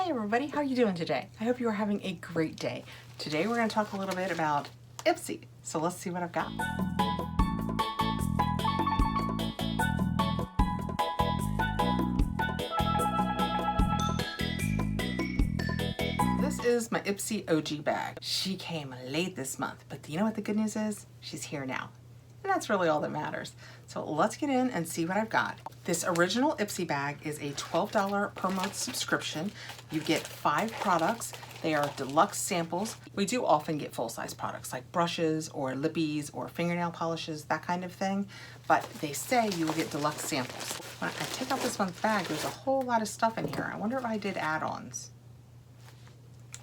Hey everybody, how are you doing today? I hope you are having a great day. Today we're going to talk a little bit about Ipsy. So let's see what I've got. This is my Ipsy OG bag. She came late this month, but you know what the good news is? She's here now. And that's really all that matters. So let's get in and see what I've got. This original Ipsy bag is a $12 per month subscription. You get 5 products. They are deluxe samples. We do often get full-size products like brushes or lippies or fingernail polishes, that kind of thing. But they say you will get deluxe samples. When I take out this month's bag, there's a whole lot of stuff in here. I wonder if I did add-ons.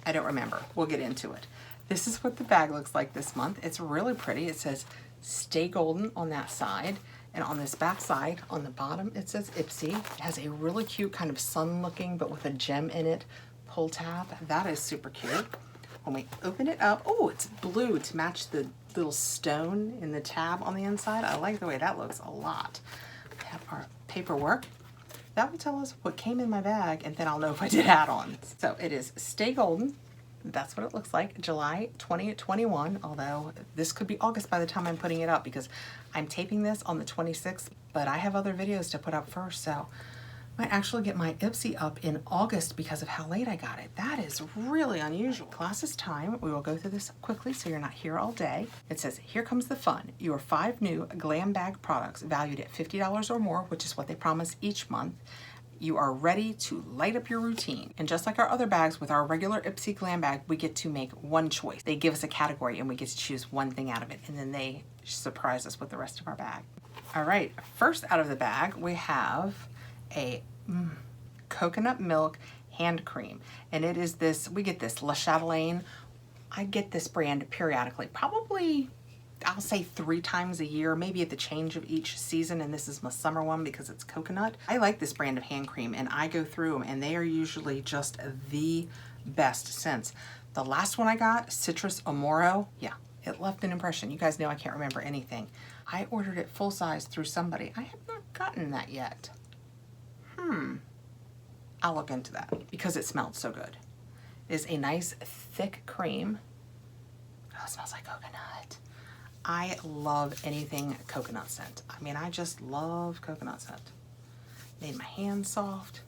I don't remember. We'll get into it. This is what the bag looks like this month. It's really pretty. It says Stay Golden on that side, and on this back side, on the bottom, it says Ipsy. It has a really cute kind of sun looking, but with a gem in it, pull tab. That is super cute. When we open it up, oh, it's blue to match the little stone in the tab on the inside. I like the way that looks a lot. We have our paperwork. That will tell us what came in my bag, and then I'll know if I did add-ons. So it is Stay Golden. That's what it looks like, July 2021, although this could be August by the time I'm putting it up because I'm taping this on the 26th, but I have other videos to put up first, so I might actually get my Ipsy up in August because of how late I got it. That is really unusual. Class is time. We will go through this quickly so you're not here all day. It says, here comes the fun. Your 5 new glam bag products valued at $50 or more, which is what they promise each month. You are ready to light up your routine. And just like our other bags with our regular Ipsy Glam bag, we get to make one choice. They give us a category and we get to choose one thing out of it, and then they surprise us with the rest of our bag. All right, first out of the bag, we have a coconut milk hand cream. And it is this, we get this La Chatelaine. I get this brand periodically, probably I'll say 3 times a year, maybe at the change of each season, and this is my summer one because it's coconut. I like this brand of hand cream, and I go through them, and they are usually just the best scents. The last one I got, Citrus Amoro, yeah, it left an impression. You guys know I can't remember anything. I ordered it full size through somebody. I have not gotten that yet. I'll look into that because it smelled so good. It is a nice thick cream. Oh, it smells like coconut. I love anything coconut scent. I mean, I just love coconut scent. Made my hands soft.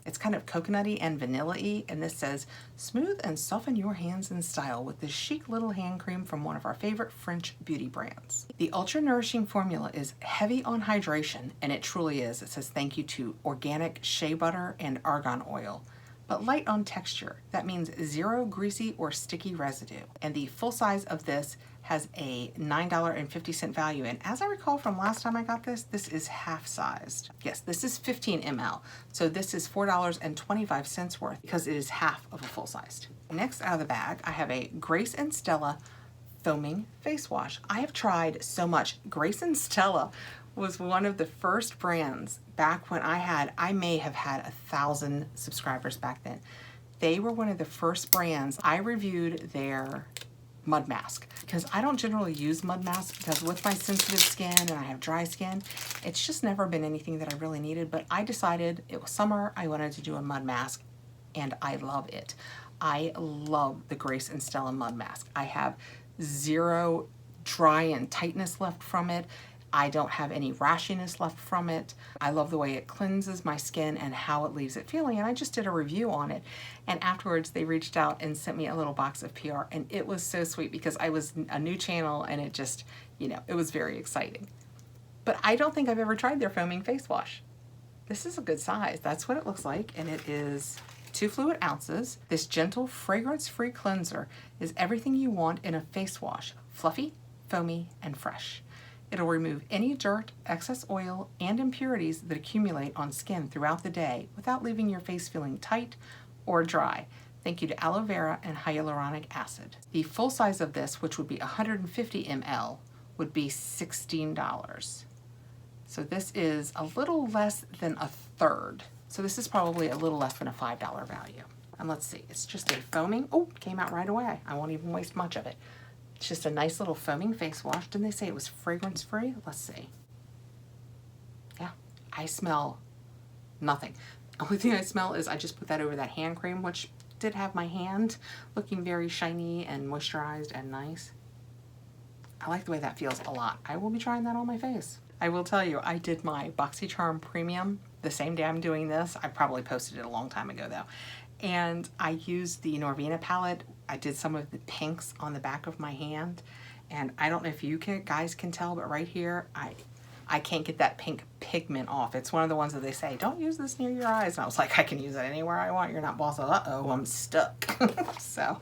It's kind of coconutty and vanilla-y, and this says, smooth and soften your hands in style with this chic little hand cream from one of our favorite French beauty brands. The Ultra Nourishing formula is heavy on hydration, and it truly is. It says thank you to organic shea butter and argan oil, but light on texture. That means 0 greasy or sticky residue. And the full size of this has a $9.50 value. And as I recall from last time I got this, this is half sized. Yes, this is 15 ml. So this is $4.25 worth because it is half of a full sized. Next out of the bag, I have a Grace and Stella foaming face wash. I have tried so much. Grace and Stella was one of the first brands back when I may have had 1,000 subscribers back then. They were one of the first brands. I reviewed their mud mask because I don't generally use mud masks because with my sensitive skin and I have dry skin, it's just never been anything that I really needed, but I decided it was summer, I wanted to do a mud mask, and I love it. I love the Grace and Stella mud mask. I have 0 dry and tightness left from it. I don't have any rashiness left from it. I love the way it cleanses my skin and how it leaves it feeling, and I just did a review on it, and afterwards they reached out and sent me a little box of PR, and it was so sweet because I was a new channel and it just, you know, it was very exciting. But I don't think I've ever tried their foaming face wash. This is a good size. That's what it looks like, and it is 2 fluid ounces. This gentle fragrance-free cleanser is everything you want in a face wash: fluffy, foamy, and fresh. It'll remove any dirt, excess oil, and impurities that accumulate on skin throughout the day without leaving your face feeling tight or dry. Thank you to aloe vera and hyaluronic acid. The full size of this, which would be 150 ml, would be $16. So this is a little less than a third. So this is probably a little less than a $5 value. And let's see, it's just a foaming, oh, came out right away. I won't even waste much of it. It's just a nice little foaming face wash. Didn't they say it was fragrance free? Let's see. Yeah, I smell nothing. Only thing I smell is I just put that over that hand cream, which did have my hand looking very shiny and moisturized and nice. I like the way that feels a lot. I will be trying that on my face. I will tell you, I did my Boxycharm Premium the same day I'm doing this. I probably posted it a long time ago though. And I used the Norvina palette. I did some of the pinks on the back of my hand. And I don't know if you guys can tell, but right here, I can't get that pink pigment off. It's one of the ones that they say, don't use this near your eyes. And I was like, I can use it anywhere I want. You're not boss. Uh-oh, I'm stuck. So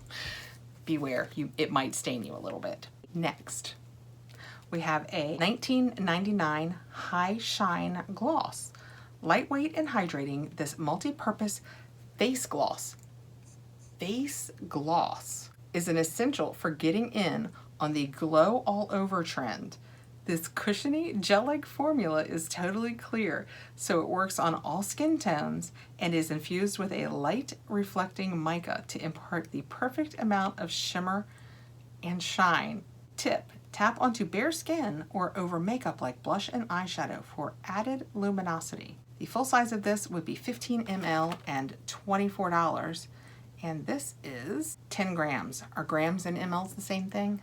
beware, it might stain you a little bit. Next, we have a 1999 High Shine Gloss. Lightweight and hydrating, this multi-purpose face gloss. Face gloss is an essential for getting in on the glow all over trend. This cushiony gel-like formula is totally clear, so it works on all skin tones and is infused with a light reflecting mica to impart the perfect amount of shimmer and shine. Tip, tap onto bare skin or over makeup like blush and eyeshadow for added luminosity. The full size of this would be 15 ml and $24, and this is 10 grams. Are grams and mLs the same thing?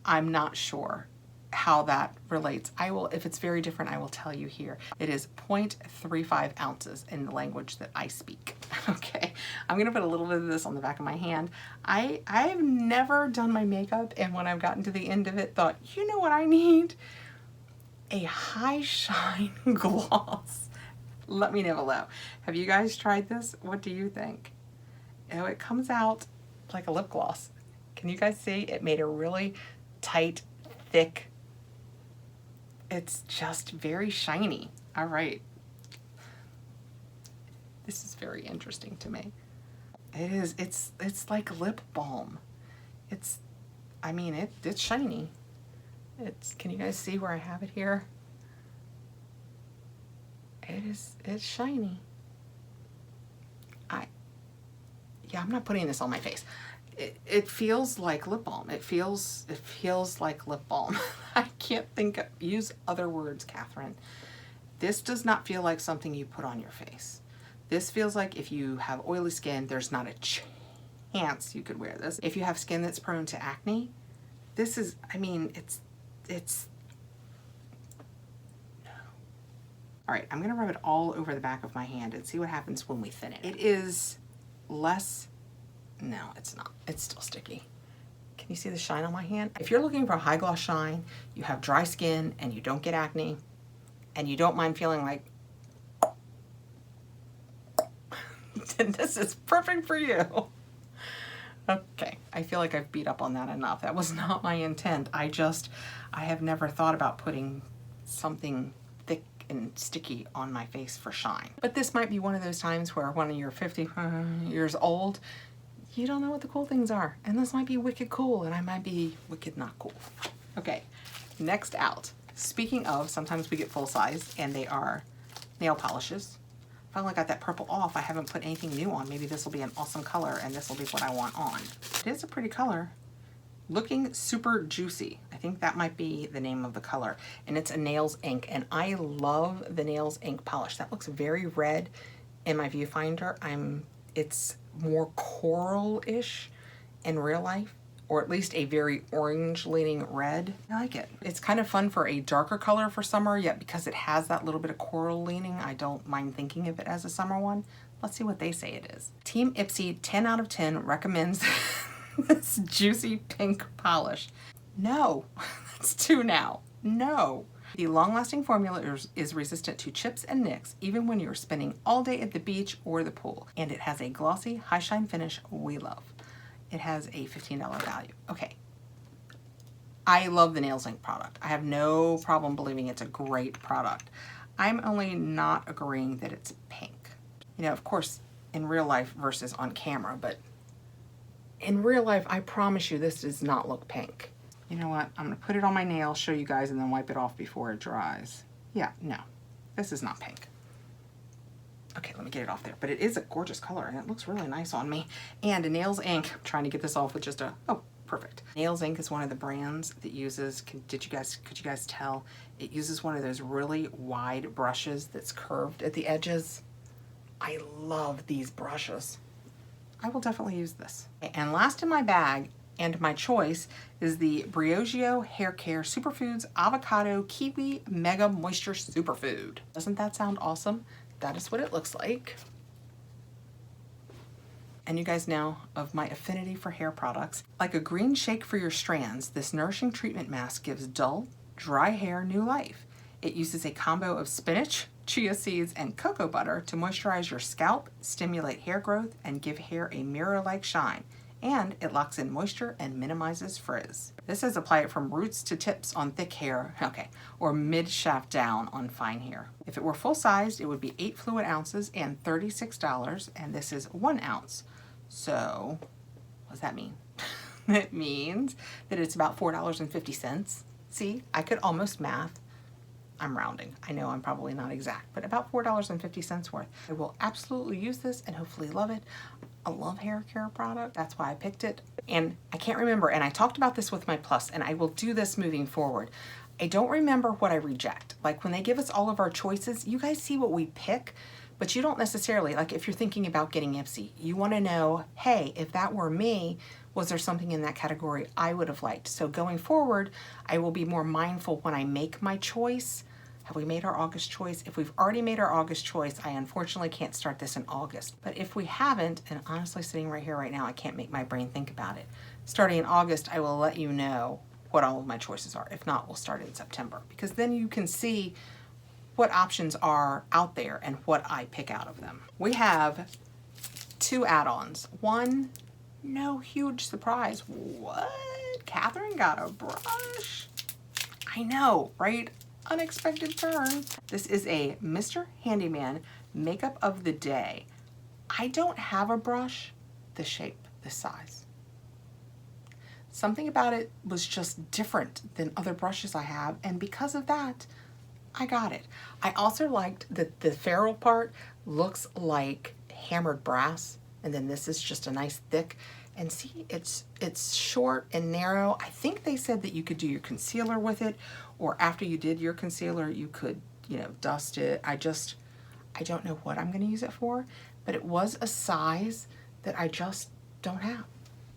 I'm not sure how that relates. I will, if it's very different, I will tell you here. It is 0.35 ounces in the language that I speak. Okay, I'm gonna put a little bit of this on the back of my hand. I've never done my makeup, and when I've gotten to the end of it, thought, you know what I need? A high shine gloss. Let me know below. Have you guys tried this? What do you think? Oh, it comes out like a lip gloss. Can you guys see? It made a really tight, thick, it's just very shiny. All right. This is very interesting to me. It is, it's like lip balm. It's, I mean, it's shiny. Can you guys see where I have it here? It's shiny. Yeah, I'm not putting this on my face. It feels like lip balm. It feels like lip balm. I can't use other words, Kathrin. This does not feel like something you put on your face. This feels like if you have oily skin, there's not a chance you could wear this. If you have skin that's prone to acne, this is, I mean, it's, no. All right, I'm gonna rub it all over the back of my hand and see what happens when we thin it. It is less, no, it's not. It's still sticky. Can you see the shine on my hand? If you're looking for a high gloss shine, you have dry skin and you don't get acne, and you don't mind feeling like, then this is perfect for you. Okay, I feel like I've beat up on that enough. That was not my intent. I have never thought about putting something thick and sticky on my face for shine. But this might be one of those times where when you're 50 years old, you don't know what the cool things are. And this might be wicked cool, and I might be wicked not cool. Okay, next out. Speaking of, sometimes we get full size, and they are nail polishes. Finally got that purple off. I haven't put anything new on. Maybe this will be an awesome color, and this will be what I want on. It is a pretty color. Looking super juicy. I think that might be the name of the color. And it's a Nails Ink, and I love the Nails Ink polish. That looks very red in my viewfinder. It's more coral-ish in real life, or at least a very orange-leaning red. I like it. It's kind of fun for a darker color for summer, yet because it has that little bit of coral leaning, I don't mind thinking of it as a summer one. Let's see what they say it is. Team Ipsy 10 out of 10 recommends this juicy pink polish. No, that's 2 now. No. The long-lasting formula is resistant to chips and nicks, even when you're spending all day at the beach or the pool. And it has a glossy, high-shine finish we love. It has a $15 value. Okay. I love the Nails Ink product. I have no problem believing it's a great product. I'm only not agreeing that it's pink. You know, of course, in real life versus on camera, but in real life, I promise you this does not look pink. You know what? I'm gonna put it on my nail, show you guys, and then wipe it off before it dries. Yeah, no, this is not pink. Okay, let me get it off there. But it is a gorgeous color, and it looks really nice on me. And a Nails Ink, I'm trying to get this off with just a, oh, perfect. Nails Ink is one of the brands that uses, could you guys tell? It uses one of those really wide brushes that's curved at the edges. I love these brushes. I will definitely use this. And last in my bag, and my choice, is the Briogeo Hair Care Superfoods Avocado Kiwi Mega Moisture Superfood. Doesn't that sound awesome? That is what it looks like. And you guys know of my affinity for hair products. Like a green shake for your strands, this nourishing treatment mask gives dull, dry hair new life. It uses a combo of spinach, chia seeds, and cocoa butter to moisturize your scalp, stimulate hair growth, and give hair a mirror-like shine. And it locks in moisture and minimizes frizz. This says apply it from roots to tips on thick hair, okay, or mid-shaft down on fine hair. If it were full-sized, it would be 8 fluid ounces and $36, and this is 1 ounce. So, what does that mean? It means that it's about $4.50. See, I could almost math. I'm rounding. I know I'm probably not exact, but about $4.50 worth. I will absolutely use this and hopefully love it. I love hair care product. That's why I picked it. And I can't remember, and I talked about this with my plus, and I will do this moving forward. I don't remember what I reject. Like when they give us all of our choices, you guys see what we pick, but you don't necessarily, like if you're thinking about getting Ipsy, you want to know, hey, if that were me, was there something in that category I would have liked? So going forward, I will be more mindful when I make my choice. Have we made our August choice? If we've already made our August choice, I unfortunately can't start this in August. But if we haven't, and honestly sitting right here right now, I can't make my brain think about it. Starting in August, I will let you know what all of my choices are. If not, we'll start in September, because then you can see what options are out there and what I pick out of them. We have 2 add-ons. One, no huge surprise. What? Kathrin got a brush? I know, right? Unexpected turn. This is a Mr. Handyman Makeup of the Day. I don't have a brush this shape, this size. Something about it was just different than other brushes I have, and because of that, I got it. I also liked that the ferrule part looks like hammered brass, and then this is just a nice thick. And see, it's short and narrow. I think they said that you could do your concealer with it, or after you did your concealer, you could, you know, dust it. I don't know what I'm gonna use it for, but it was a size that I just don't have.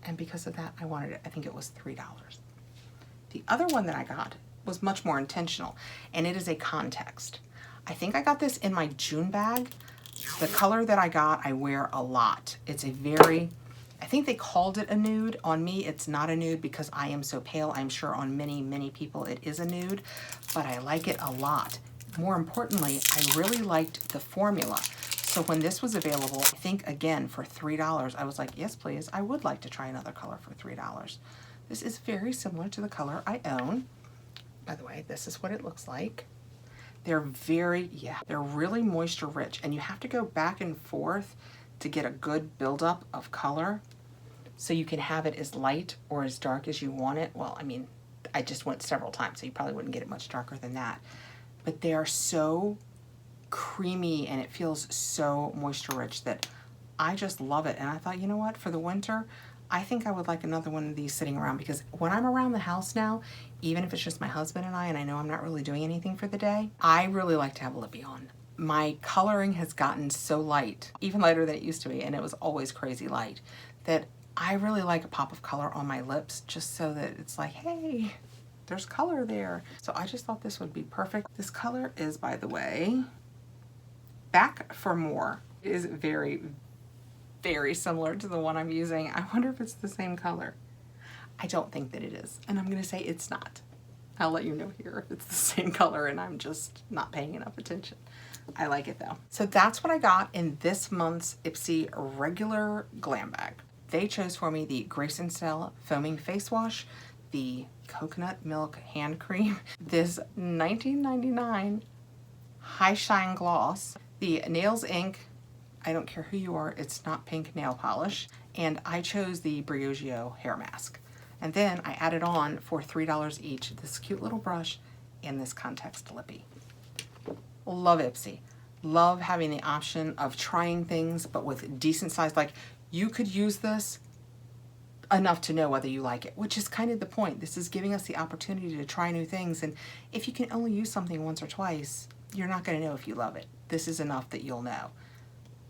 And because of that, I wanted it. I think it was $3. The other one that I got was much more intentional, and it is a context. I think I got this in my June bag. The color that I got, I wear a lot. It's a very, I think they called it a nude. On me, it's not a nude because I am so pale. I'm sure on many, many people it is a nude, but I like it a lot. More importantly, I really liked the formula. So when this was available, I think again for $3, I was like, yes, please. I would like to try another color for $3. This is very similar to the color I own. By the way, this is what it looks like. They're very, they're really moisture rich, and you have to go back and forth to get a good buildup of color so you can have it as light or as dark as you want it. Well, I mean, I just went several times, so you probably wouldn't get it much darker than that. But they are so creamy and it feels so moisture rich that I just love it. And I thought, you know what, for the winter, I think I would like another one of these sitting around, because when I'm around the house now, even if it's just my husband and I know I'm not really doing anything for the day, I really like to have a lippy on. My coloring has gotten so light, even lighter than it used to be, and it was always crazy light, that I really like a pop of color on my lips just so that it's like, hey, there's color there. So I just thought this would be perfect. This color is, by the way, Back for More. It is very, very similar to the one I'm using. I wonder if it's the same color. I don't think that it is, and I'm gonna say it's not. I'll let you know here if it's the same color and I'm just not paying enough attention. I like it though. So that's what I got in this month's Ipsy regular glam bag. They chose for me the Grace & Stella foaming face wash, the coconut milk hand cream, this $19.99 high shine gloss, the Nails Inc. I don't care who you are, it's not pink nail polish, and I chose the Briogeo hair mask. And then I added on for $3 each this cute little brush and this context lippy. Love Ipsy. Love having the option of trying things, but with decent size. Like, you could use this enough to know whether you like it, which is kind of the point. This is giving us the opportunity to try new things, and if you can only use something once or twice, you're not going to know if you love it. This is enough that you'll know.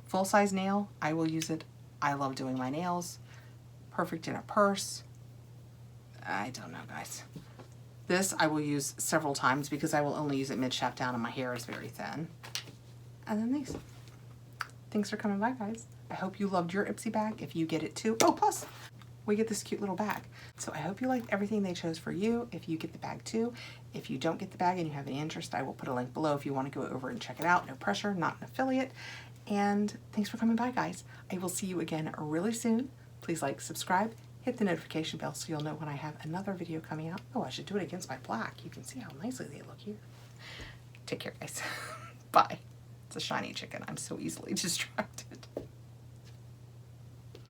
Full-size nail, I will use it. I love doing my nails. Perfect in a purse. I don't know, guys. This I will use several times because I will only use it mid-shaft down and my hair is very thin. And then these. Thanks for coming by, guys. I hope you loved your Ipsy bag. If you get it too. Oh, plus we get this cute little bag. So I hope you liked everything they chose for you. If you get the bag too. If you don't get the bag and you have any interest, I will put a link below if you want to go over and check it out. No pressure, not an affiliate. And thanks for coming by, guys. I will see you again really soon. Please like, subscribe, hit the notification bell so you'll know when I have another video coming out. Oh, I should do it against my black. You can see how nicely they look here. Take care, guys. Bye. It's a shiny chicken. I'm so easily distracted.